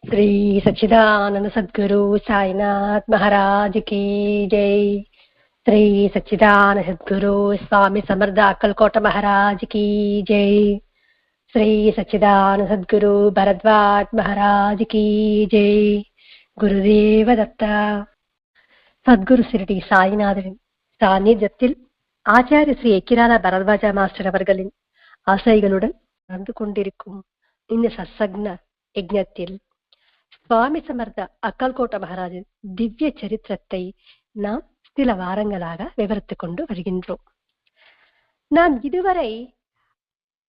श्री सच्चिदानंद सद्गुरु साईनाथ महाराज की जय। श्री सच्चिदानंद सद्गुरु स्वामी समर्थ अक्कलकोट महाराज की जय। श्री सच्चिदानंद सद्गुरु भरद्वाज महाराज की जय। குருதேவ தத்தா. சத்குரு சிரடி சாய்நாதரின் சாநித்தியத்தில் ஆச்சாரிய ஸ்ரீ எக்கிரான பரத்வாஜா மாஸ்டர் அவர்களின் ஆசைகளுடன் நடந்து கொண்டிருக்கும் இந்த சத்சக்ன யஜ்ஞத்தில் சுவாமி சமர்த்த அக்கல்கோட்ட மகாராஜின் திவ்ய சரித்திரத்தை நாம் சில வாரங்களாக விவரித்துக் கொண்டு வருகின்றோம். நாம் இதுவரை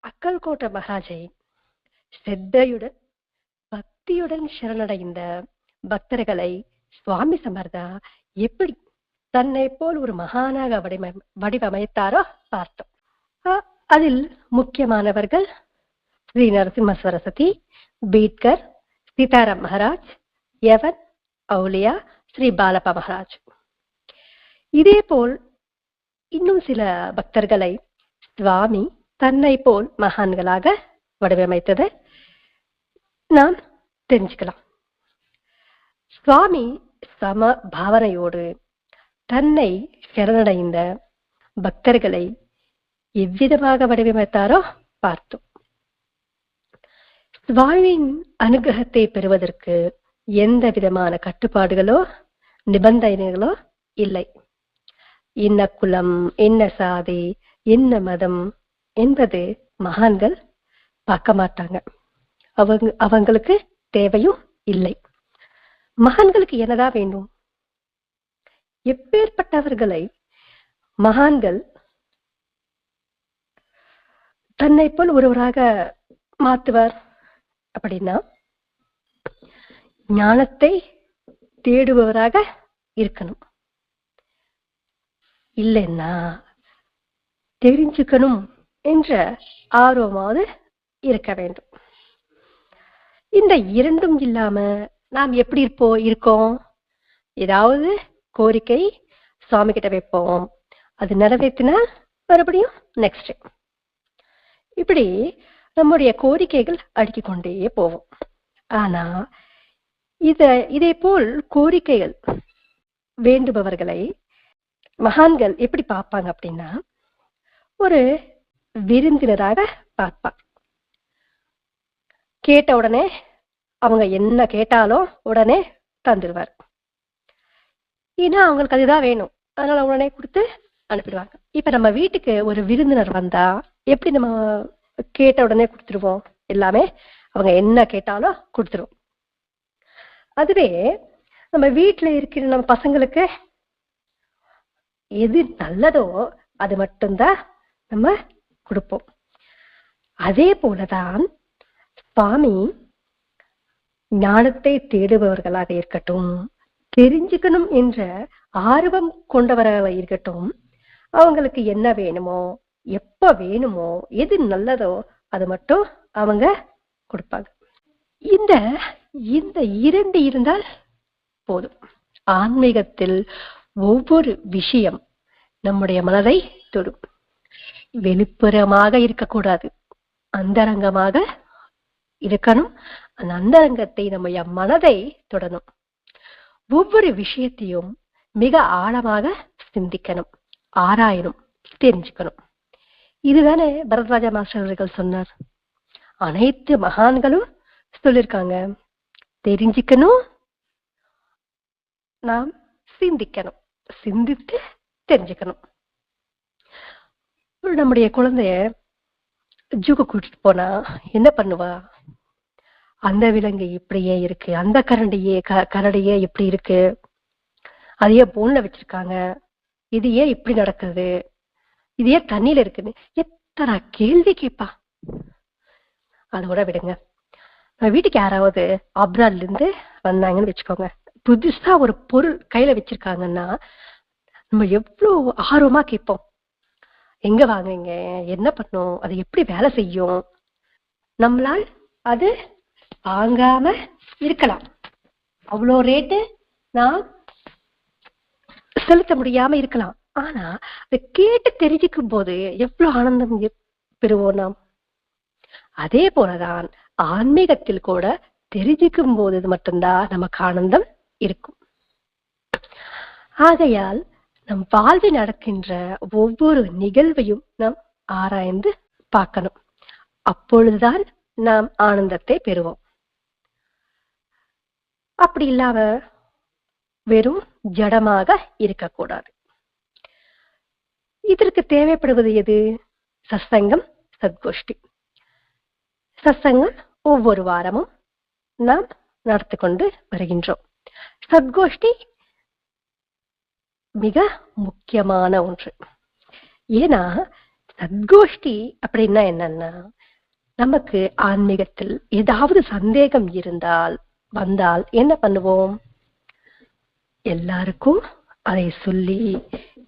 அக்கல்கோட்ட மகாராஜை ஸ்ரத்தையுடன் பக்தியுடன் சரணடைந்த பக்தர்களை சுவாமி சமர்த்தா எப்படி தன்னை போல் ஒரு மகானாக வடிவமைத்தாரோ பார்த்தோம். அதில் முக்கியமானவர்கள் ஸ்ரீ நரசிம்ம சரஸ்வதி, பீட்கர், சீதாராம் மகாராஜ், யவன், அவுலியா, ஸ்ரீ பாலப்பா மகாராஜ். இதே போல் இன்னும் சில பக்தர்களை சுவாமி தன்னை போல் மகான்களாக வடிவமைத்ததை நாம் தெரிஞ்சுக்கலாம். சுவாமி சம பாவனையோடு தன்னை சரணடைந்த பக்தர்களை எவ்விதமாக வடிவமைத்தாரோ பார்த்தோம். சுவாமியின் அனுகிரகத்தை பெறுவதற்கு எந்த விதமான கட்டுப்பாடுகளோ நிபந்தனைகளோ இல்லை. என்ன குலம், என்ன சாதி, என்ன மதம் என்பது மகான்கள் பார்க்க மாட்டாங்க. அவங்களுக்கு தேவையும் இல்லை. மகான்களுக்கு என்னதான் வேண்டும்? எப்பேற்பட்டவர்களை மகான்கள் தன்னை போல் ஒருவராக மாற்றுவார் அப்படின்னா, ஞானத்தை தேடுபவராக இருக்கணும். இல்லைன்னா தெரிஞ்சுக்கணும் என்ற ஆர்வமாவது இருக்க வேண்டும். இந்த இரண்டும் இல்லாம நாம் எப்படி இருக்கோம்? ஏதாவது கோரிக்கை சுவாமி கிட்ட வைப்போம், அது நிறைவேற்றினா மறுபடியும் நெக்ஸ்ட், இப்படி நம்முடைய கோரிக்கைகள் அடுக்கிக் கொண்டே போவோம். ஆனா இதே போல் கோரிக்கைகள் வேண்டுபவர்களை மகான்கள் எப்படி பார்ப்பாங்க அப்படின்னா, ஒரு விருந்தினராக பார்ப்பாங்க. கேட்ட உடனே அவங்க என்ன கேட்டாலும் உடனே தந்துடுவார். ஏன்னா அவங்களுக்கு அதுதான் வேணும், அதனால உடனே கொடுத்து அனுப்பிடுவாங்க. இப்ப நம்ம வீட்டுக்கு ஒரு விருந்தினர் வந்தா எப்படி நம்ம கேட்ட உடனே கொடுத்துருவோம்? எல்லாமே அவங்க என்ன கேட்டாலும் கொடுத்துருவோம். அதுவே நம்ம வீட்டுல இருக்கிற நம்ம பசங்களுக்கு எது நல்லதோ அது மட்டும்தான் நம்ம கொடுப்போம். அதே போலதான் சுவாமி ஞானத்தை தேடுபவர்களாக இருக்கட்டும், தெரிஞ்சுக்கணும் என்ற ஆர்வம் கொண்டவர்களாக இருக்கட்டும், அவங்களுக்கு என்ன வேணுமோ, எப்ப வேணுமோ, எது நல்லதோ அது மட்டும் அவங்க கொடுப்பாங்க. இந்த இந்த இரண்டு இருந்தால் போதும். ஆன்மீகத்தில் ஒவ்வொரு விஷயம் நம்முடைய மனதை தொடும். வெளிப்புறமாக இருக்கக்கூடாது, அந்தரங்கமாக இருக்கணும். அந்த அந்தரங்கத்தை நம்முடைய மனதை தொடணும். ஒவ்வொரு விஷயத்தையும் மிக ஆழமாக சிந்திக்கணும், ஆராயணும், தெரிஞ்சுக்கணும். இதுதானே பரத்வாஜா மாஸ்டர் அவர்கள் சொன்னார். அனைத்து மகான்களும் சொல்லியிருக்காங்க, தெரிஞ்சுக்கணும், நாம் சிந்திக்கணும், சிந்தித்து தெரிஞ்சுக்கணும். நம்முடைய குழந்தைய ஜூக்கு கூட்டிட்டு போனா என்ன பண்ணுவா? அந்த விலங்கு இப்படியே இருக்கு, அந்த கரடியே இப்படி இருக்கு, அதையே போன்ல வச்சிருக்காங்க, இது ஏன் இப்படி நடக்குது, இது ஏன் தண்ணியில இருக்குன்னு எத்தனை கேள்வி கேட்பா. அதோட விடுங்க. வீட்டுக்கு யாராவது அப்ராட்ல இருந்து வந்தாங்கன்னு வச்சுக்கோங்க, புதுசா ஒரு பொருள் கையில வச்சிருக்காங்கன்னா நம்ம எவ்வளவு ஆர்வமா கேட்போம். எங்க வாங்குங்க, என்ன பண்ணும், அது எப்படி வேலை செய்யும். நம்மளால் அது வாங்காம இருக்கலாம், அவ்வளோ ரேட்டு நான் செலுத்த முடியாம இருக்கலாம். ஆனா அதை கேட்டு தெரிஞ்சுக்கும் போது எவ்வளவு ஆனந்தம் பெறுவோம் நாம். அதே போலதான் ஆன்மீகத்தில் கூட தெரிஞ்சுக்கும் போது மட்டும்தான் நமக்கு ஆனந்தம் இருக்கும். ஆகையால் நம் வாழ்வில் நடக்கின்ற ஒவ்வொரு நிகழ்வையும் நாம் ஆராய்ந்து பார்க்கணும். அப்பொழுதுதான் நாம் ஆனந்தத்தை பெறுவோம். அப்படி இல்லாம வெறும் ஜடமாக இருக்கக்கூடாது. இதற்கு தேவைப்படுவது எது? சத்சங்கம், சத்கோஷ்டி. சத்சங்கம் ஒவ்வொரு வாரமும் நாம் நடத்தி கொண்டு வருகின்றோம். சத்கோஷ்டி மிக முக்கியமான ஒன்று. ஏன்னா சத்கோஷ்டி அப்படின்னா என்னன்னா, நமக்கு ஆன்மீகத்தில் ஏதாவது சந்தேகம் வந்தால் என்ன பண்ணுவோம்? எல்லாருக்கும் அதை சொல்லி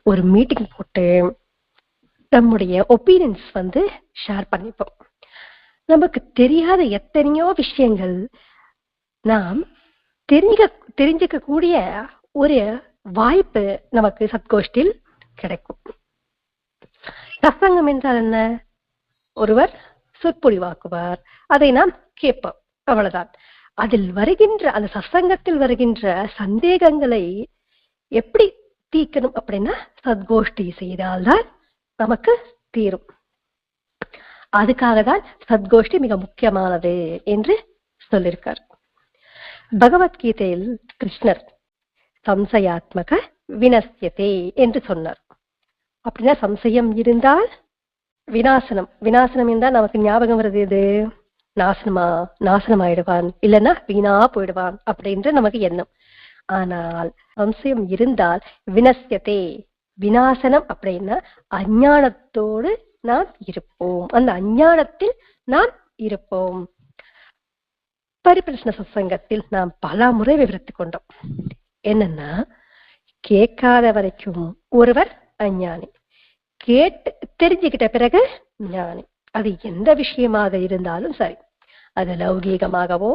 ஒரு மீட்டிங் போட்டு நம்முடைய ஒப்பீனியன்ஸ் ஷேர் பண்ணிப்போம். நமக்கு தெரியாத எத்தனையோ விஷயங்கள் நாம் தெரிஞ்சுக்க கூடிய ஒரு வாய்ப்பு நமக்கு சத்கோஷ்டியில் கிடைக்கும். சத்சங்கம் என்றால் என்ன? ஒருவர் சொற்பொழிவாக்குவார், அதை நாம் கேட்போம், அவ்வளவுதான். அதில் வருகின்ற அந்த சத்சங்கத்தில் வருகின்ற சந்தேகங்களை எப்படி தீர்க்கணும் அப்படின்னா சத்கோஷ்டி செய்தால்தான் நமக்கு தீரும். அதுக்காக தான் சத்கோஷ்டி மிக முக்கியமானது என்று சொல்லியிருக்கார். பகவத்கீதையில் கிருஷ்ணர் சம்சயாத்மக வினஸ்யதே என்று சொன்னார். அப்படின்னா சம்சயம் இருந்தால் விநாசனம். விநாசனம் என்றால் நமக்கு ஞாபகம் வருது எது? நாசனமாயிடுவான், இல்லைன்னா வீணா போயிடுவான் அப்படின்ற நமக்கு எண்ணம். ஆனால் சம்சயம் இருந்தால் வினஸ்யதே, விநாசனம் அப்படின்னா அஞ்ஞானத்தோடு நாம் இருப்போம், அந்த அஞ்ஞானத்தில் நாம் இருப்போம். பரிபிரஷ்ன சத்சங்கத்தில் நாம் பல முறை விவரித்து கொண்டோம். என்னன்னா, கேட்காத வரைக்கும் ஒருவர் அஞ்ஞானி, கேட்டு தெரிஞ்சுக்கிட்ட பிறகு ஞானி. அது எந்த விஷயமாக இருந்தாலும் சரி, அது லௌகீகமாகவோ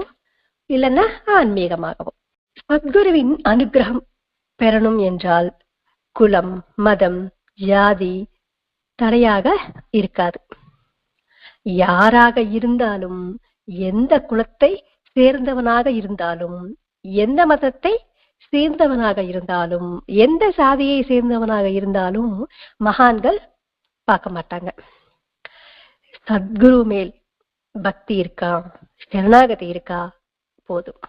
இல்லைன்னா ஆன்மீகமாகவோ. சத்குருவின் அனுகிரகம் பெறணும் என்றால் குலம், மதம், ஜாதி தடையாக இருக்காது. யாராக இருந்தாலும், எந்த குலத்தை சேர்ந்தவனாக இருந்தாலும், எந்த மதத்தை சேர்ந்தவனாக இருந்தாலும், எந்த சாதியை சேர்ந்தவனாக இருந்தாலும் மகான்கள் பார்க்க மாட்டாங்க. சத்குரு மேல் பக்தி இருக்கா, சரணாகதி இருக்கா போதும்.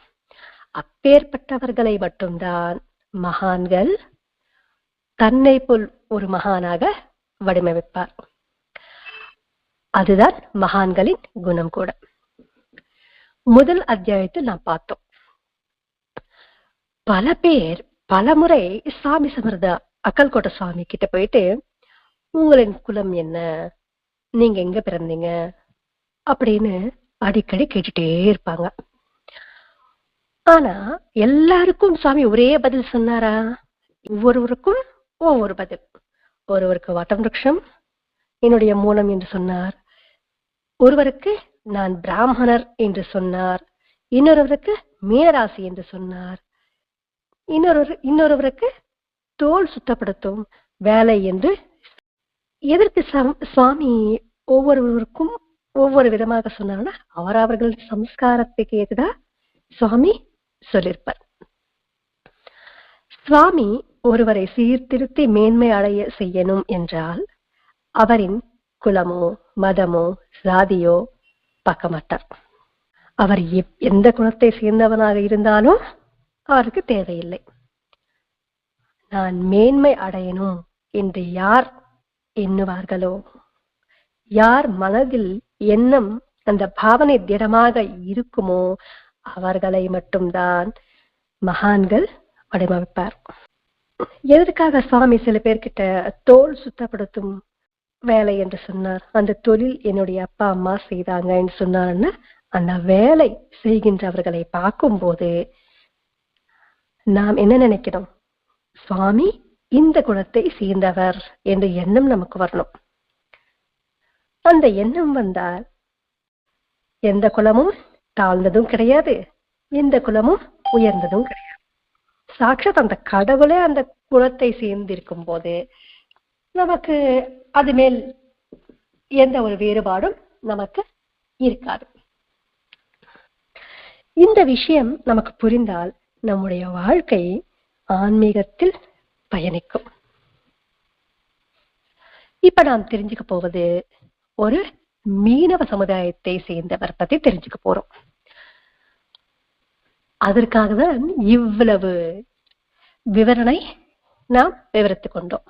அப்பேற்பட்டவர்களை மட்டும்தான் மகான்கள் தன்னை போல் ஒரு மகானாக வடிவமைப்பார். அதுதான் மகான்களின் குணம் கூட. முதல் அத்தியாயத்தில் நாம் பார்த்தோம். பல பேர் பல முறை சாமி சமர்த அக்கல்கோட்டை சுவாமி கிட்ட போயிட்டு, உங்களின் குலம் என்ன, நீங்க எங்க பிறந்தீங்க அப்படின்னு அடிக்கடி கேட்டுட்டே இருப்பாங்க. ஆனா எல்லாருக்கும் சுவாமி ஒரே பதில் சொன்னாரா? ஒவ்வொருவருக்கும் ஒவ்வொரு பதில். ஒருவருக்கு வட்டம் விருட்சம் என்னுடைய மூலம் என்று சொன்னார், ஒருவருக்கு நான் பிராமணர் என்று சொன்னார், இன்னொருவருக்கு மீனராசி என்று சொன்னார், இன்னொருவருக்கு தோல் சுத்தப்படுத்தும் வேலை என்று. எதற்கு சுவாமி ஒவ்வொருவருக்கும் ஒவ்வொரு விதமாக சொன்னார்னா, அவரவர்கள் சம்ஸ்காரத்துக்கு ஏதுதான் சுவாமி சொல்லியிருப்பார். சுவாமி ஒருவரை சீர்திருத்தி மேன்மை அடைய செய்யணும் என்றால் அவரின் குலமோ மதமோ சாதியோ பார்க்க மாட்டார். அவர் எந்த குலத்தை சேர்ந்தவனாக இருந்தாலும் அவருக்கு தேவையில்லை. நான் மேன்மை அடையணும் என்று யார் எண்ணுவார்களோ, யார் மனதில் எண்ணம் அந்த பாவனை திடமாக இருக்குமோ அவர்களை மட்டும்தான் மகான்கள் வடிவமைப்பார். எதற்காக சுவாமி சில பேர்கிட்ட தோல் சுத்தப்படுத்தும் வேலை என்று சொன்னார்? அந்த தொழில் என்னுடைய அப்பா அம்மா செய்தாங்க என்று சொன்னார்னா, அந்த வேலை செய்கின்றவர்களை பார்க்கும்போது நாம் என்ன நினைக்கிறோம்? சுவாமி இந்த குணத்தை சேர்ந்தவர் என்ற எண்ணம் நமக்கு வரணும். அந்த எண்ணம் வந்தால் எந்த குலமும் தாழ்ந்ததும் கிடையாது, எந்த குலமும் உயர்ந்ததும் கிடையாது. சாட்சாத் அந்த கடவுளே அந்த குலத்தை சேர்ந்திருக்கும் போது நமக்கு அது மேல் எந்த ஒரு வேறுபாடும் நமக்கு இருக்காது. இந்த விஷயம் நமக்கு புரிந்தால் நம்முடைய வாழ்க்கை ஆன்மீகத்தில் பயணிக்கும். இப்ப நாம் தெரிஞ்சுக்க போவது ஒரு மீனவ சமுதாயத்தை சேர்ந்தவர் பத்தி தெரிஞ்சுக்க போறோம். அதற்காக தான் இவ்வளவு விவரணை நாம் விவரித்துக் கொண்டோம்.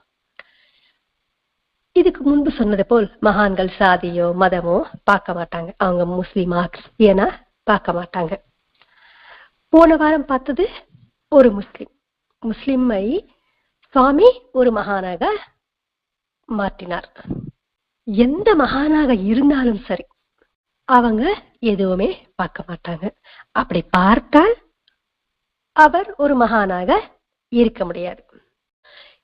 இதுக்கு முன்பு சொன்னது போல் மகான்கள் சாதியோ மதமோ பார்க்க மாட்டாங்க. அவங்க முஸ்லிமா கிறிஸ்டியனா பார்க்க மாட்டாங்க. போன வாரம் பார்த்தது ஒரு முஸ்லிமை சுவாமி ஒரு மகானாக மாற்றினார். எந்த மகானாக இருந்தாலும் சரி, அவங்க எதுவுமே பார்க்க மாட்டாங்க. அப்படி பார்த்தால் அவர் ஒரு மகானாக இருக்க முடியாது.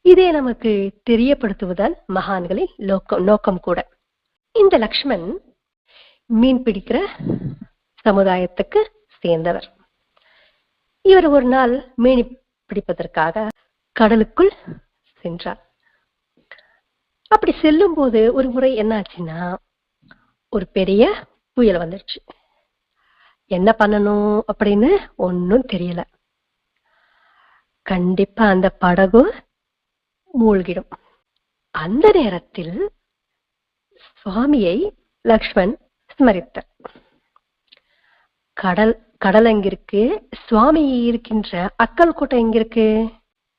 இதே நமக்கு தெரியப்படுத்துவதால் மகான்களின் நோக்கம் கூட. இந்த லக்ஷ்மண் மீன் பிடிக்கிற சமுதாயத்துக்கு சேர்ந்தவர். இவர் ஒரு நாள் மீன் பிடிப்பதற்காக கடலுக்குள் சென்றார். அப்படி செல்லும் போது ஒரு முறை என்ன ஆச்சுன்னா, ஒரு பெரிய புயல் வந்துருச்சு. என்ன பண்ணணும் அப்படின்னு ஒன்னும் தெரியல. கண்டிப்பா அந்த படகு மூழ்கிடும். அந்த நேரத்தில் சுவாமியை லக்ஷ்மண் ஸ்மரித்தார். கடல் எங்கிருக்கு, சுவாமி இருக்கின்ற அக்கல்கோட்டை எங்கிருக்கு?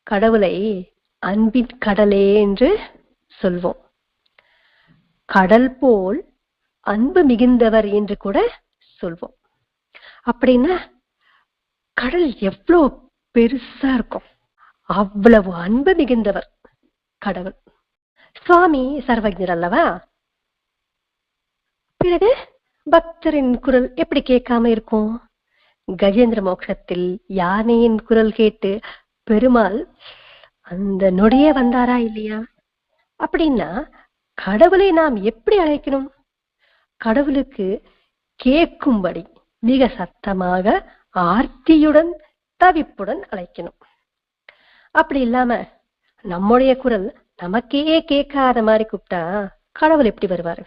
கடவுளை அன்பின் கடலே என்று சொல்வோம். கடல் போல் அன்பு மிகுந்தவர் என்று கூட சொல்வோம். அப்படின்னா கடல் எவ்வளவு பெருசா இருக்கும், அவ்வளவு அன்பு மிகுந்தவர் கடவுள். சுவாமி சர்வஜர் அல்லவா? பிறகு பக்தரின் குரல் எப்படி கேட்காம இருக்கும்? கஜேந்திர மோட்சத்தில் யானையின் குரல் கேட்டு பெருமாள் அந்த நொடியே வந்தாரா இல்லையா? அப்படின்னா கடவுளை நாம் எப்படி அழைக்கணும்? கடவுளுக்கு கேட்கும்படி மிக சத்தமாக ஆர்த்தியுடன் தவிப்புடன் அழைக்கணும். அப்படி இல்லாம நம்முடைய குரல் நமக்கே கேட்காத மாதிரி கூப்பிட்டா கடவுள் எப்படி வருவாரு?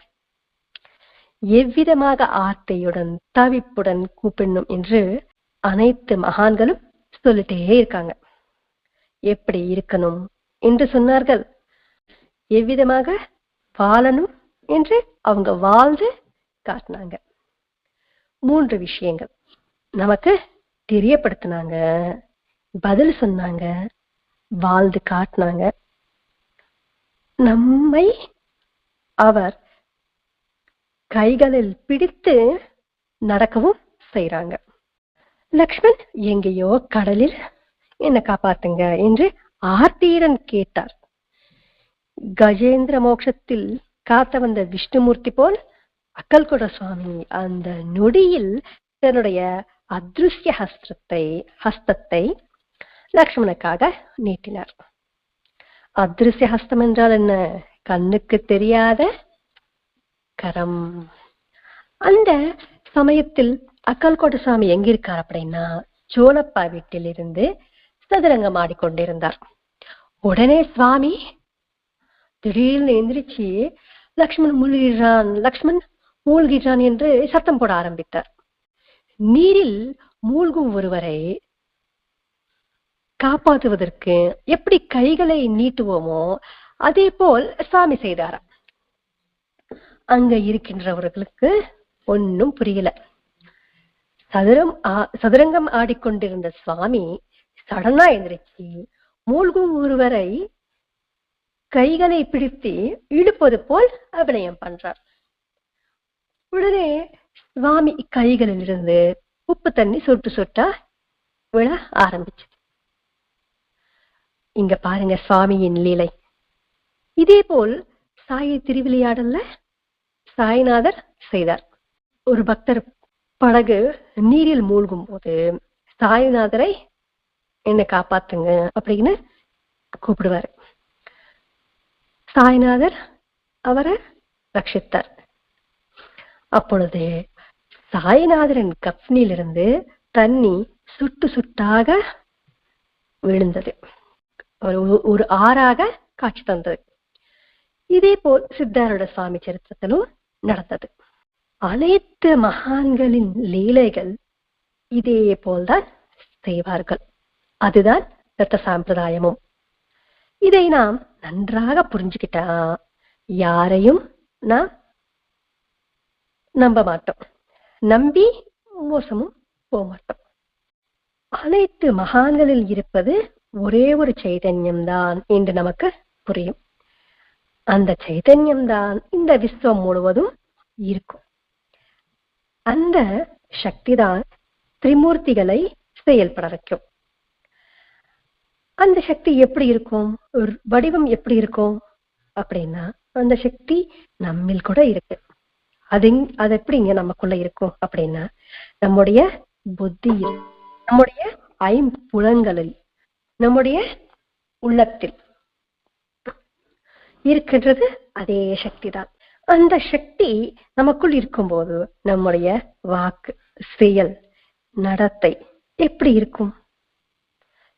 எவ்விதமாக ஆர்த்தியுடன் தவிப்புடன் கூப்பிடணும் என்று அனைத்து மகான்களும் சொல்லிட்டே இருக்காங்க. எப்படி இருக்கணும் என்று சொன்னார்கள். எவ்விதமாக வாழணும் என்று அவங்க வாழ்ந்து காட்டினாங்க. 3 விஷயங்கள் நமக்கு தெரியப்படுத்தினாங்க, பதில் சொன்னாங்க, வாழ்ந்து காட்டினாங்க. நம்மை அவர் கைகளில் பிடித்து நடக்கவும் செய்றாங்க. லக்ஷ்மண் எங்கேயோ கடலில் என்ன காப்பாத்துங்க என்று ஆர்த்தியுடன் கேட்டார். கஜேந்திர மோட்சத்தில் காத்த வந்த விஷ்ணுமூர்த்தி போல் அக்கல்கோட சுவாமி அந்த நொடியில் தன்னுடைய அதிருஷ்ய ஹஸ்தத்தை லக்ஷ்மணுக்காக நீட்டினார். அதிருஷ்ய ஹஸ்தம் என்றால் என்ன? கண்ணுக்கு தெரியாத கரம். அந்த சமயத்தில் அக்கல்கோட்ட சுவாமி எங்க இருக்கார் அப்படின்னா, சோழப்பா வீட்டில் இருந்து சதுரங்கம் ஆடிக்கொண்டிருந்தார். உடனே சுவாமி திடீர்னு எந்திரிச்சு லக்ஷ்மண் மூழ்கிறான் என்று சத்தம் போட ஆரம்பித்தார். நீரில் மூழ்கும் ஒருவரை காப்பாற்றுவதற்கு எப்படி கைகளை நீட்டுவோமோ அதே போல் சுவாமி செய்தாராம். அங்க இருக்கின்றவர்களுக்கு ஒன்னும் புரியல. சதுரங்கம் ஆடிக்கொண்டிருந்த சுவாமி சடனா எந்திரிச்சு மூழ்கும் ஒருவரை கைகளை பிடித்து இழுப்பது போல் அபிநயம் பண்றார். உடனே சுவாமி கைகளில் இருந்து உப்பு தண்ணி சொட்டு சொட்டா விழ ஆரம்பிச்சு. இங்க பாருங்க சுவாமியின் லீலை. இதே போல் சாயை திருவிளையாடல்ல சாய்நாதர் செய்தார். ஒரு பக்தர் படகு நீரில் மூழ்கும் போது சாய்நாதரை என்ன காப்பாத்துங்க அப்படின்னு கூப்பிடுவார். சாய்நாதர் அவரை ரட்சித்தார். அப்பொழுது சாய்நாதரின் கப்னிலிருந்து தண்ணி சுட்டு சுட்டாக விழுந்தது. ஒரு ஆறாக காட்சி தந்தது. இதே போல் சித்தாரூட சுவாமி சரித்திரத்திலும் நடந்தது. அனைத்து மகான்களின் லீலைகள் இதே போல்தான் செய்வார்கள். அதுதான் தத்த சாம்பிரதாயமும். இதை நாம் நன்றாக புரிஞ்சுக்கிட்டா யாரையும் நாம் நம்ப மாட்டோம், நம்பி மோசமும் போக மாட்டோம். அனைத்து மகான்களில் இருப்பது ஒரே ஒரு சைதன்யம்தான் என்று நமக்கு புரியும். அந்த சைதன்யம்தான் இந்த விஸ்வம் முழுவதும் இருக்கும். அந்த சக்திதான் திரிமூர்த்திகளை செயல்பட வைக்கும். அந்த சக்தி எப்படி இருக்கும், ஒரு வடிவம் எப்படி இருக்கும் அப்படின்னா, அந்த சக்தி நம்மில் கூட இருக்கு. அது எப்படி இங்க நமக்குள்ள இருக்கும் அப்படின்னா, நம்முடைய புத்தியில், நம்முடைய ஐம்புலன்களில், நம்முடைய உள்ளத்தில் இருக்கின்றது அதே சக்தி தான். அந்த சக்தி நமக்குள் இருக்கும்போது நம்முடைய வாக்கு, செயல், நடத்தை எப்படி இருக்கும்?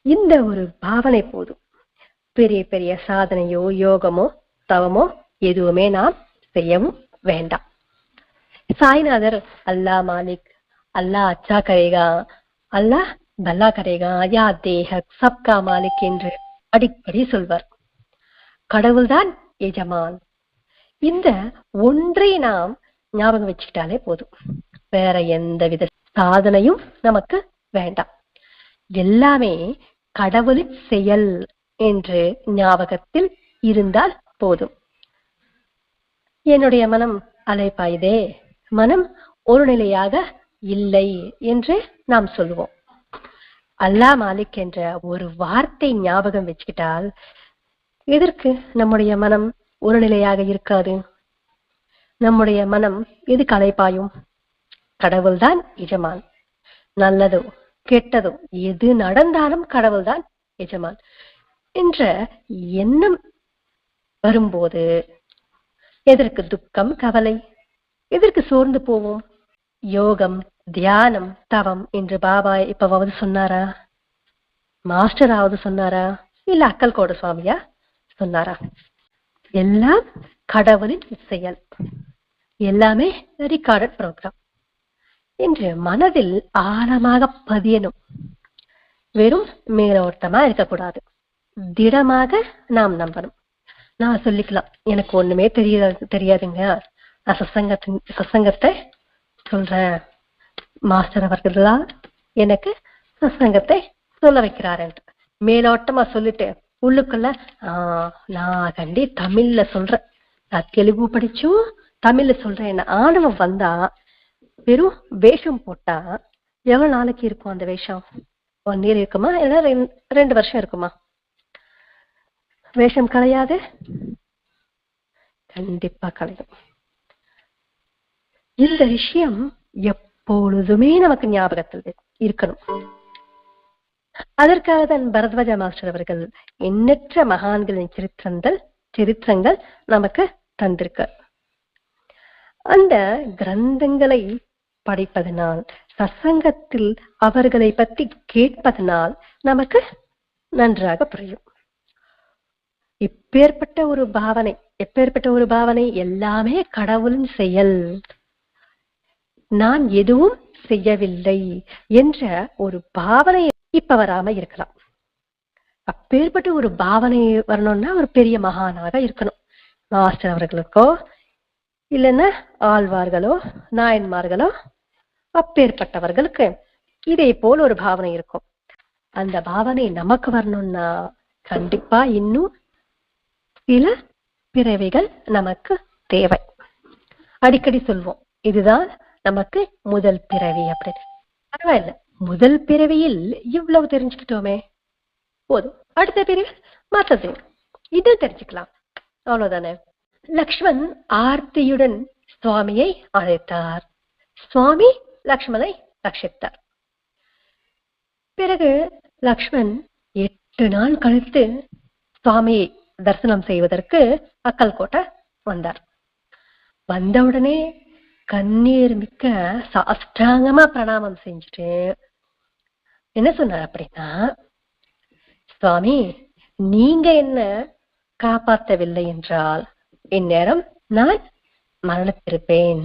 இந்த ஒரு பாவனை போதும். பெரிய பெரிய சாதனையோ யோகமோ தவமோ எதுவுமே நாம் செய்யவும் வேண்டாம். சாய்நாதர் அல்லா மாலிக், அல்லா அச்சா கரேகா, அல்லா பல்லா கரேகா, யா தேஹக் சப்கா மாலிக் என்று அடிக்கடி சொல்வார். கடவுள்தான் எஜமான். இந்த ஒன்றை நாம் ஞாபகம் வச்சுக்கிட்டாலே போதும். வேற எந்த வித சாதனையும் நமக்கு வேண்டாம். எல்லாமே கடவுளின் செயல் என்று ஞாபகத்தில் இருந்தால் போதும். என்னுடைய மனம் அலைப்பாயுதே, மனம் ஒரு நிலையாக இல்லை என்று நாம் சொல்லுவோம். அல்லா மாலிக் என்ற ஒரு வார்த்தை ஞாபகம் வச்சுக்கிட்டால் எதற்கு நம்முடைய மனம் ஒரு நிலையாக இருக்காது? நம்முடைய மனம் எதுக்கு அலைப்பாயும்? கடவுள்தான் எஜமான். நல்லதோ கெட்டதோ எது நடந்தாலும் கடவுள்தான் எஜமான் என்ற எண்ணம் வரும்போது எதற்கு துக்கம், கவலை? எதற்கு சோர்ந்து போவோம்? யோகம், தியானம், தவம் என்று பாபா இப்பவாவது சொன்னாரா? மாஸ்டராவது சொன்னாரா? இல்ல அக்கல்கோட சுவாமியா சொன்னாரா? எல்லாம் கடவுளின் செயல், எல்லாமே ரெக்கார்டட் ப்ரோக்ராம் என்று மனதில் ஆழமாக பதியணும். வெறும் மேலோட்டமா இருக்கக்கூடாது, திடமாக நாம் நம்பணும். நான் சொல்லிக்கலாம், எனக்கு ஒண்ணுமே தெரியாதுங்க, நான் சத்சங்கத்தை சொல்றேன், மாஸ்டர் அவர்கள்தான் எனக்கு சத்சங்கத்தை சொல்ல வைக்கிறாரு. மேலோட்டமா சொல்லிட்டு உள்ளுக்குள்ள நான் கண்டி தமிழ்ல சொல்றேன், நான் தெலுங்கு படிச்சும் தமிழ்ல சொல்றேன் ஆணவம் வந்தா வெறும் வேஷம் போட்டா எவ்வளவு நாளைக்கு இருக்கும் அந்த வேஷம்? 1 year இருக்குமா, இல்ல 2 வருஷம் இருக்குமா? வேஷம் கலையாது, கண்டிப்பா கலையும். இந்த விஷயம் எப்பொழுதுமே நமக்கு ஞாபகத்தில் இருக்கணும். அதற்காக தான் பரத்வாஜ மாஸ்டர் அவர்கள் எண்ணற்ற மகான்களின் சரித்திரங்கள் நமக்கு தந்திருக்க. அந்த கிரந்தங்களை படிப்பதனால், சத்சங்கத்தில் அவர்களை பற்றி கேட்பதனால் நமக்கு நன்றாக புரியும். எப்பேற்பட்ட ஒரு பாவனை, எல்லாமே கடவுளின் செயல், நான் எதுவும் செய்யவில்லை என்ற ஒரு பாவனை இப்ப வராம இருக்கலாம். அப்பேற்பட்ட ஒரு பாவனை வரணும்னா ஒரு பெரிய மகானாக இருக்கணும். மாஸ்டர் அவர்களுக்கோ இல்லைன்னா ஆழ்வார்களோ நாயன்மார்களோ அப்பேற்பட்டவர்களுக்கு இதே போல் ஒரு பாவனை இருக்கும். அந்த பாவனை நமக்கு வரணும்னா கண்டிப்பா இன்னும் சில பிறவிகள் நமக்கு தேவை. அடிக்கடி சொல்வோம், இதுதான் நமக்கு முதல் பிறவி அப்படின்னு. பரவாயில்ல, முதல் பிறவியில் இவ்வளவு தெரிஞ்சுக்கிட்டோமே போதும், அடுத்த பிறவி மற்றது இது தெரிஞ்சுக்கலாம், அவ்வளவுதானே. லக்ஷ்மண் ஆர்த்தியுடன் சுவாமியை அழைத்தார், சுவாமி லக்ஷ்மணை ரட்சித்தார். பிறகு லக்ஷ்மண் 8 நாள் கழித்து சுவாமியை தரிசனம் செய்வதற்கு அக்கல்கோட்டை வந்தார். வந்தவுடனே கண்ணீர் மிக்க சாஷ்டாங்கமா பிரணாமம் செஞ்சுட்டு என்ன சொன்னார் அப்படின்னா, சுவாமி, நீங்க என்ன காப்பாற்றவில்லை என்றால் இந்நேரம் நான் மரணித்திருப்பேன்.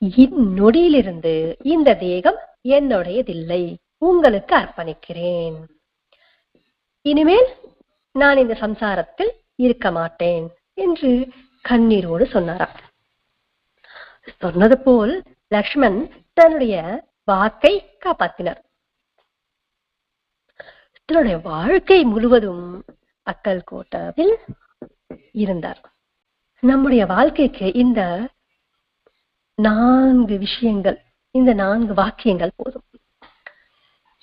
இந்நொடியிலிருந்து இந்த தேகம் என்னுடையதில்லை, உங்களுக்கு அர்ப்பணிக்கிறேன். இனிமேல் நான் இந்த சம்சாரத்தில் இருக்க மாட்டேன் என்று கண்ணீரோடு சொன்னாராம். சொன்னது போல் லக்ஷ்மண் தன்னுடைய வாக்கை காப்பாற்றினார். தன்னுடைய வாழ்க்கை முழுவதும் அக்கல்கோட்டாவில் இருந்தார். நம்முடைய வாழ்க்கைக்கு இந்த 4 விஷயங்கள், இந்த 4 வாக்கியங்கள் போதும்.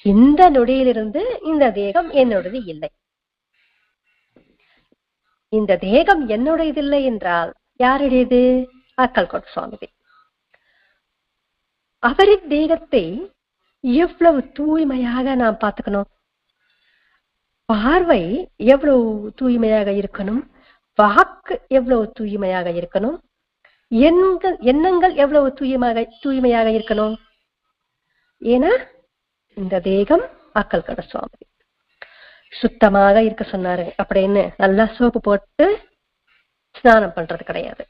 இந்த நொடியிலிருந்து இந்த தேகம் என்னுடையது இல்லை. இந்த தேகம் என்னுடையதில்லை என்றால் யாருடையது? அக்கல்கோட் சுவாமிது. அவரின் தேகத்தை எவ்வளவு தூய்மையாக நாம் பார்த்துக்கணும். பார்வை எவ்வளவு தூய்மையாக இருக்கணும், வாக்கு எவ்வளவு தூய்மையாக இருக்கணும், எண்ணங்கள் எவ்வளவு தூய்மையாக இருக்கணும். ஏன்னா இந்த தேகம் அக்கல்கோட் சுவாமி சுத்தமாக இருக்க சொன்னாரு அப்படின்னு நல்லா சோப்பு போட்டு ஸ்நானம் பண்றது கிடையாது.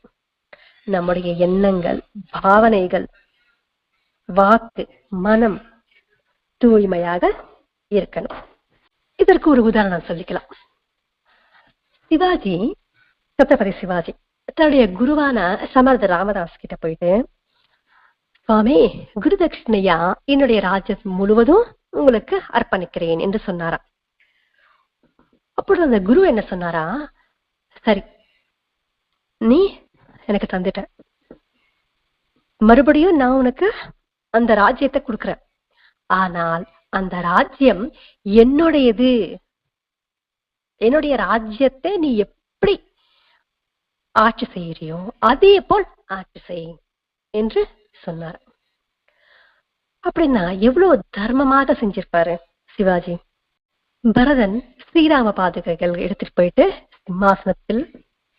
நம்முடைய எண்ணங்கள், பாவனைகள், வாக்கு, மனம் தூய்மையாக இருக்கணும். இதற்கு ஒரு உதாரணம் சொல்லிக்கலாம். சிவாஜி, சத்ரபதி சிவாஜி தன்னுடைய குருவான சமர்த்த ராமதாஸ் கிட்ட போயிட்டு, சுவாமி, குரு தட்சிணையா என்னுடைய ராஜ்யம் முழுவதும் உங்களுக்கு அர்ப்பணிக்கிறேன் என்று சொன்னாரா. அப்பொழுது அந்த குரு என்ன சொன்னாரா, சரி, நீ எனக்கு தந்துட்ட, மறுபடியும் நான் உனக்கு அந்த ராஜ்யத்தை கொடுக்கிறேன். ஆனால் அந்த ராஜ்யம் என்னுடையது. என்னுடைய ராஜ்யத்தை நீ எப்படி ஆட்சி செய்யறியோ அதே போல் ஆட்சி செய் என்று சொன்னார். அப்படின்னா எவ்வளவு தர்மமாக செஞ்சிருப்பாரு சிவாஜி. பரதன் ஸ்ரீராம பாதுகைகள் எடுத்துட்டு போயிட்டு சிம்மாசனத்தில்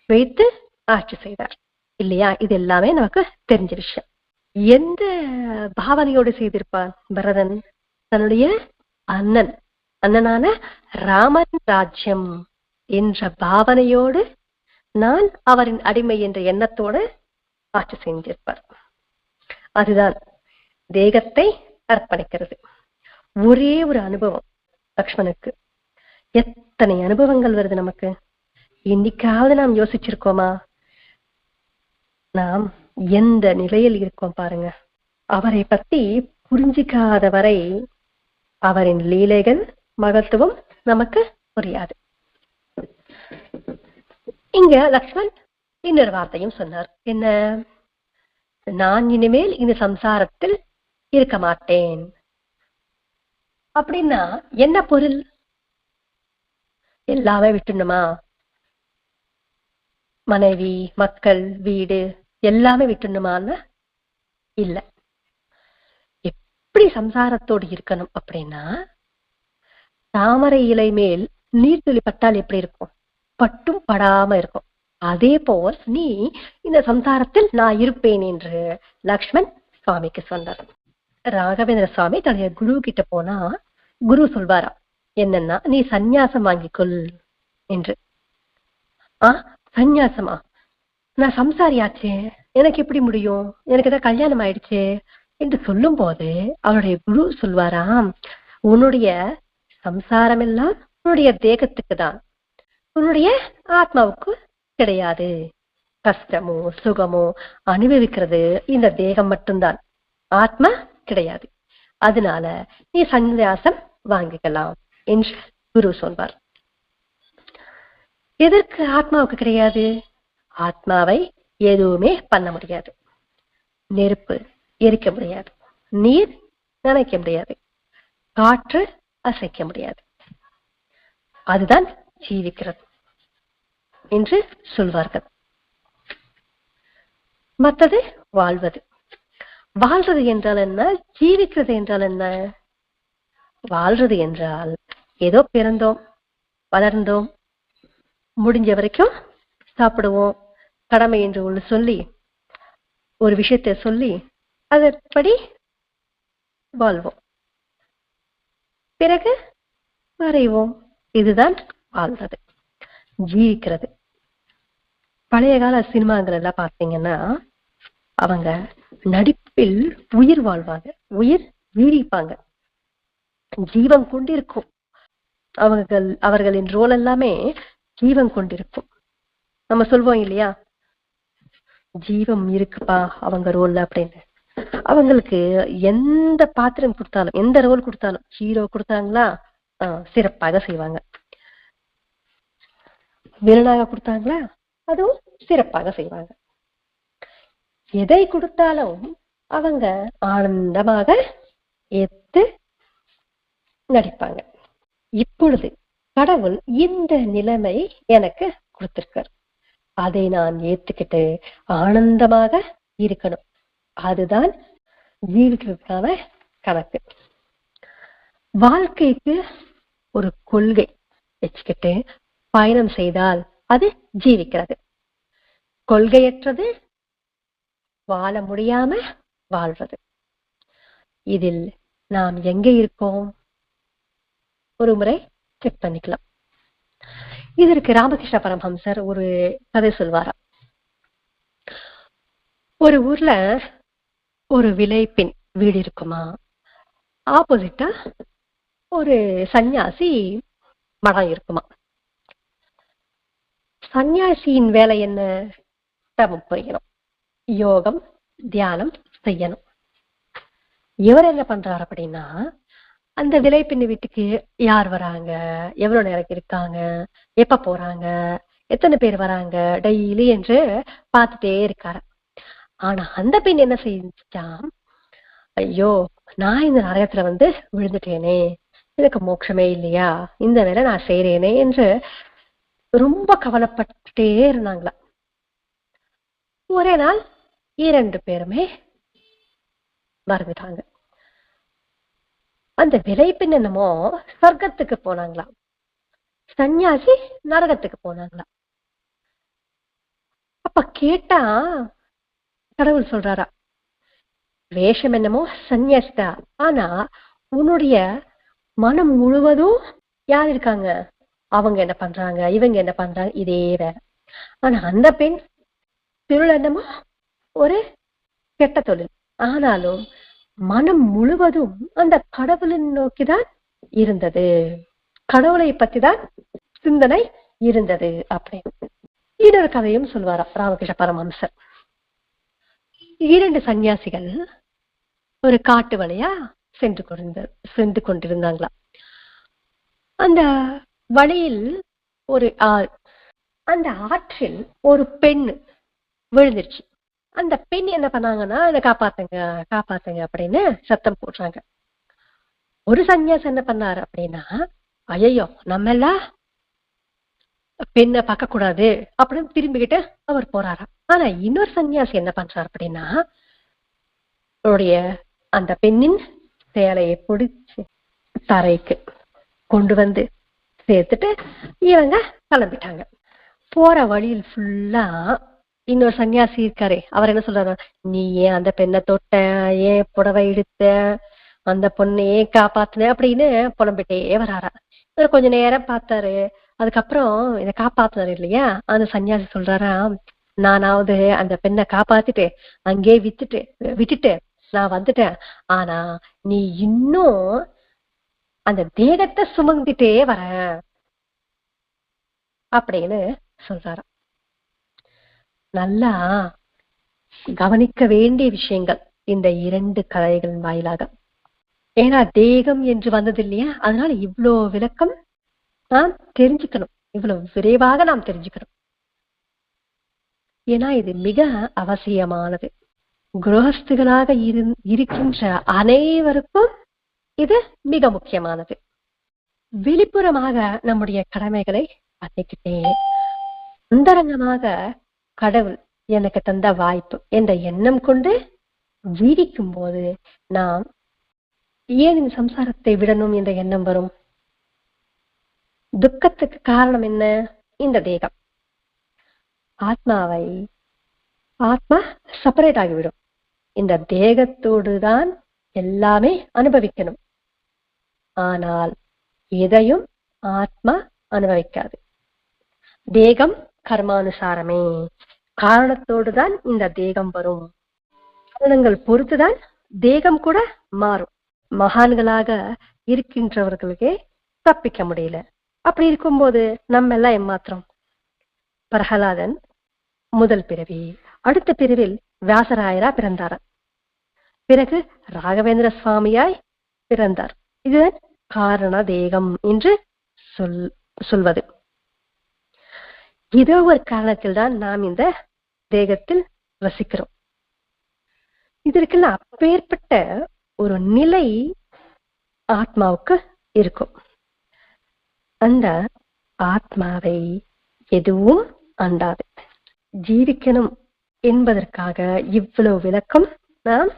வைத்து ஆட்சி செய்தார் இல்லையா? இது எல்லாமே நமக்கு தெரிஞ்ச விஷயம். எந்த பாவனையோடு செய்திருப்பான் பரதன்? தன்னுடைய அண்ணனான ராமன் ராஜ்யம் என்ற பாவனையோடு, நான் அவரின் அடிமை என்ற எண்ணத்தோடு ஆட்சி செஞ்சிருப்பார். அதுதான் தேகத்தை அர்ப்பணிக்கிறது. ஒரே ஒரு அனுபவம் லக்ஷ்மணுக்கு. எத்தனை அனுபவங்கள் வருது நமக்கு. இன்னைக்காவது நாம் யோசிச்சிருக்கோமா? நாம் எந்த நிலையில் இருக்கோம் பாருங்க. அவரை பத்தி புரிஞ்சிக்காத வரை அவரின் லீலைகள், மகத்துவம் நமக்கு புரியாது. இங்க லக்ஷ்மண் இன்னொரு வார்த்தையும் சொன்னார். என்ன? நான் இனிமேல் இந்த சம்சாரத்தில் இருக்க மாட்டேன். அப்படின்னா என்ன பொருள்? எல்லாமே விட்டுணுமா? மனைவி, மக்கள், வீடு எல்லாமே விட்டுணுமான்னு இல்ல. எப்படி சம்சாரத்தோடு இருக்கணும் அப்படின்னா, தாமரை இலை மேல் நீர்த்துளி பட்டால் எப்படி இருக்கும்? பட்டும் படாம இருக்கும். அதே போல் நீ இந்த சம்சாரத்தில் நான் இருப்பேன் என்று லக்ஷ்மண் சுவாமிக்கு சொன்னார். ராகவேந்திர சுவாமி தன்னுடைய குரு கிட்ட போனா குரு சொல்வாரா என்னன்னா, நீ சந்நியாசம் வாங்கிக்கொள் என்று. சந்நியாசமா? நான் சம்சாரியாச்சே, எனக்கு எப்படி முடியும்? எனக்கு தான் கல்யாணம் ஆயிடுச்சு என்று சொல்லும் போது அவருடைய குரு சொல்வாராம், உன்னுடைய சம்சாரம் எல்லாம் உன்னுடைய தேகத்துக்கு தான், உன்னுடைய ஆத்மாவுக்கு கிடையாது. கஷ்டமோ சுகமோ அனுபவிக்கிறது இந்த தேகம் மட்டும்தான், ஆத்மா கிடையாது. அதனால நீ சந்நியாசம் வாங்கிக்கலாம் என்று குரு சொல்வார். எதற்கு ஆத்மாவுக்கு கிடையாது? ஆத்மாவை எதுவுமே பண்ண முடியாது. நெருப்பு எரிக்க முடியாது, நீர் நனைக்க முடியாது, காற்று அசைக்க முடியாது. அதுதான் ஜீவிக்கிறது என்று சொல்வார்கள். மற்றது வாழ்வது. வாழ்றது என்றால் என்ன? ஜீவிக்கிறது என்றால் என்ன? வாழ்றது என்றால் ஏதோ பிறந்தோம், வளர்ந்தோம், முடிஞ்ச வரைக்கும் சாப்பிடுவோம், கடமை என்று ஒன்று சொல்லி, ஒரு விஷயத்தை சொல்லி அதன்படி வாழ்வோம், பிறகு மறைவோம். இதுதான் வாழ்றது, ஜீவிக்கிறது. பழைய கால சினிமாங்கள் எல்லாம் பார்த்தீங்கன்னா அவங்க நடிப்பில் உயிர் வாழ்வாங்க, உயிர் வீழிப்பாங்க, ஜீவன் கொண்டிருக்கும். அவர்களின் ரோல் எல்லாமே ஜீவன் கொண்டிருக்கும். நம்ம சொல்வோம் இல்லையா, ஜீவம் இருக்குப்பா அவங்க ரோல்ல அப்படின்னு. அவங்களுக்கு எந்த பாத்திரம் கொடுத்தாலும், எந்த ரோல் கொடுத்தாலும், ஹீரோ கொடுத்தாங்களா சிறப்பாக செய்வாங்க, வில்லனாக கொடுத்தாங்களா அதுவும் சிறப்பாக செய்வாங்க. எதை கொடுத்தாலும் அவங்க ஆனந்தமாக ஏத்து நடிப்பாங்க. இப்பொழுது கடவுள் இந்த நிலைமை எனக்கு கொடுத்திருக்கார், அதை நான் ஏத்துக்கிட்டு ஆனந்தமாக இருக்கணும். அதுதான் ஜீவிக்கிறதுக்கான கணக்கு. வாழ்க்கைக்கு ஒரு கொள்கை வச்சுக்கிட்டு பயணம் செய்தால் அது ஜீவிக்கிறது. கொள்கையற்றது வாழ முடியாம வாழ்வது. இதில் நாம் எங்க இருக்கோம் ஒரு முறை செக் பண்ணிக்கலாம். இதற்கு ராமகிருஷ்ண பரமஹம்சர் ஒரு கதை சொல்வாரா. ஒரு ஊர்ல ஒரு விலைப்பின் வீடு இருக்குமா, ஆப்போசிட்டா ஒரு சன்னியாசி மடம் இருக்குமா. சன்னியாசியின் வேலை என்ன? தவம் புரியணும், யோகம் தியானம் செய்யணும். இவர் என்ன பண்றாரு அப்படின்னா, அந்த விலைப்பின் வீட்டுக்கு யார் வராங்க, எவ்வளவு நேரம் இருக்காங்க, எப்ப போறாங்க, எத்தனை பேர் வராங்க டெய்லி என்று பார்த்துட்டே இருக்காரு. ஆனா அந்த பெண் என்ன செஞ்சா, ஐயோ நான் இந்த நரகத்துல விழுந்துட்டேனே, எனக்கு மோட்சமே இல்லையா, இந்த வேலை நான் செய்யறேனே என்று ரொம்ப கவலைப்பட்டுட்டே இருந்தாங்களா. ஒரே நாள் 2 பேருமே மறந்துட்டாங்க. அந்த விலைப்பின் என்னமோ சொர்க்கத்துக்கு போனாங்களாம், சன்னியாசி நரகத்துக்கு போனாங்களாம். அப்ப கேட்டா கடவுள் சொல்றாரா, வேஷம் என்னமோ சன்னியாசிதா, ஆனா உன்னுடைய மனம் முழுவதும் யார் இருக்காங்க, அவங்க என்ன பண்றாங்க, இவங்க என்ன பண்றாங்க, இதே வேற. ஆனா அந்த பெண் திருள் என்னமோ ஒரு கெட்ட தொழில், ஆனாலும் மனம் முழுவதும் அந்த கடவுளின் நோக்கிதான் இருந்தது, கடவுளை பத்தி தான் சிந்தனை இருந்தது அப்படின்னு. இன்னொரு கதையும் சொல்வாரா ராமகிருஷ்ண பரமஹம்சர். 2 சன்னியாசிகள் ஒரு காட்டு வழியா சென்று கொண்டிருந்தாங்களா. அந்த வழியில் ஒரு ஆறு, அந்த ஆற்றில் ஒரு பெண் விழுந்துருச்சு. அந்த பெண் என்ன பண்ணாங்கன்னா, அதை காப்பாத்துங்க காப்பாத்துங்க அப்படின்னு சத்தம் போடுறாங்க. ஒரு சன்னியாசி என்ன பண்ணாரு அப்படின்னா, ஐயோ நம்ம எல்லாம் பெண்ணை பார்க்க கூடாது அப்படின்னு திரும்பிக்கிட்டு அவர் போறாராம். ஆனா இன்னொரு சன்னியாசி என்ன பண்றாரு அப்படின்னா, அவருடைய அந்த பெண்ணின் சேலையை பிடிச்சு தரைக்கு கொண்டு சேர்த்துட்டு இவங்க கிளம்பிட்டாங்க. போற வழியில் ஃபுல்லா இன்னொரு சன்னியாசி இருக்காரு, அவர் என்ன சொல்றாரு, நீ ஏன் அந்த பெண்ணை தொட்ட, ஏன் புடவை எடுத்த, அந்த பொண்ணையே காப்பாத்துன அப்படின்னு புலம்பிட்டே வராரா. இவர் கொஞ்ச நேரம் பார்த்தாரு. அதுக்கப்புறம் இதை காப்பாத்துனாரு இல்லையா, அந்த சன்னியாசி சொல்றாரா, நானாவது அந்த பெண்ணை காப்பாத்திட்டு அங்கே விட்டுட்டு நான் வந்துட்டேன், ஆனா நீ இன்னும் அந்த தேகத்தை சுமந்துட்டே வர அப்படின்னு சொல்றாராம். நல்லா கவனிக்க வேண்டிய விஷயங்கள் இந்த 2 கதைகளின் வாயிலாக. ஏன்னா தேகம் என்று வந்தது இல்லையா, அதனால இவ்வளோ விளக்கம் நாம் தெரிஞ்சுக்கணும், இவ்வளவு விரைவாக நாம் தெரிஞ்சுக்கணும். ஏன்னா இது மிக அவசியமானது. கிரகஸ்திகளாக இருக்கின்ற அனைவருக்கும் இது மிக முக்கியமானது. வெளிப்புறமாக நம்முடைய கடமைகளை பார்த்துக்கிட்டே அந்தரங்கமாக கடவுள் எனக்கு தந்த வாய்ப்பு என்ற எண்ணம் கொண்டு ஜீவிக்கும் போது நாம் ஏன் இந்த சம்சாரத்தை விடணும் என்ற எண்ணம் வரும்? துக்கத்துக்கு காரணம் என்ன? இந்த தேகம். ஆத்மா செப்பரேட் ஆகிவிடும். இந்த தேகத்தோடு தான் எல்லாமே அனுபவிக்கணும். ஆனால் எதையும் ஆத்மா அனுபவிக்காது. தேகம் கர்மானுசாரமே, காரணத்தோடு தான் இந்த தேகம் வரும். காரணங்கள் பொறுத்துதான் தேகம் கூட மாறும். மகான்களாக இருக்கின்றவர்களுக்கே தப்பிக்க முடியல. அப்படி இருக்கும்போது நம்ம எல்லாம் ஏமாத்திரம். பிரகலாதன் முதல் பிறவி, அடுத்த பிரிவில் வியாசராயரா பிறந்தார். பிறகு ராகவேந்திர சுவாமியாய் பிறந்தார். இதுதான் காரண தேகம் என்று சொல்வது. ஏதோ ஒரு காரணத்தில் தான் நாம் இந்த தேகத்தில் வசிக்கிறோம். இதற்கெல்லாம் அப்பேற்பட்ட ஒரு நிலை ஆத்மாவுக்கு இருக்கும். அந்த ஆத்மாவை எதுவும் அண்டாது. ஜீவிக்கணும் என்பதற்காக இவ்வளவு விளக்கம் நாம்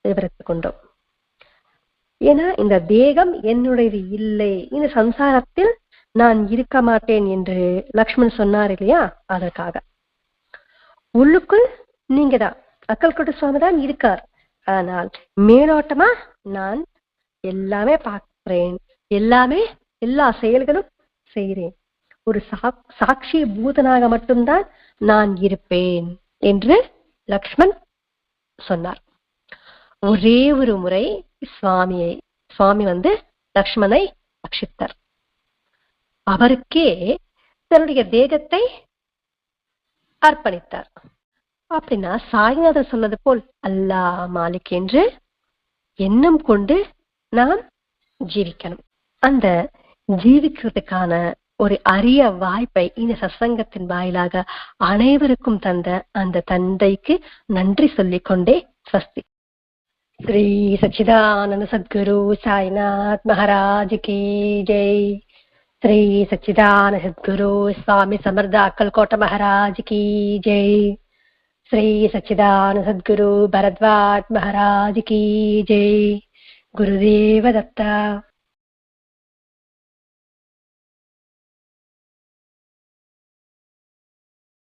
விவரித்துக் கொண்டோம். ஏன்னா இந்த தேகம் என்னுடையது இல்லை, இந்த சம்சாரத்தில் நான் இருக்க மாட்டேன் என்று லக்ஷ்மண் சொன்னார் இல்லையா, அதற்காக. உள்ளுக்குள் நீங்க தான் அக்கல்கோட்டு சுவாமி தான் இருக்கார். ஆனால் மேலோட்டமா நான் எல்லாமே பார்க்கிறேன், எல்லா செயல்களும் செய்கிறேன். ஒரு சாட்சி பூதனாக மட்டும்தான் நான் இருப்பேன் என்று லக்ஷ்மண் சொன்னார். ஒரே ஒரு முறை சுவாமி லக்ஷ்மணை ரட்சித்தார். அவருக்கே தன்னுடைய தேகத்தை அர்ப்பணித்தார். அப்படின்னா சாய்நாதர் சொன்னது போல் அல்லாஹ் மாலிக் என்று எண்ணம் கொண்டு நாம் ஜீவிக்கணும். அந்த ஜீவிக்கிறதுக்கான ஒரு அரிய வாய்ப்பை இந்த சத்சங்கத்தின் வாயிலாக அனைவருக்கும் தந்த அந்த தந்தைக்கு நன்றி சொல்லிக் கொண்டே ஸ்வஸ்தி. ஸ்ரீ சச்சிதானந்த சத்குரு சாய்நாத் மகாராஜ் கி ஜெய். श्री सच्चिदानंद सद्गुरु स्वामी समर्थ अक्कलकोट महाराज की जय. श्री सच्चिदानंद सद्गुरु भरद्वाज महाराज की जय. गुरुदेव दत्ता.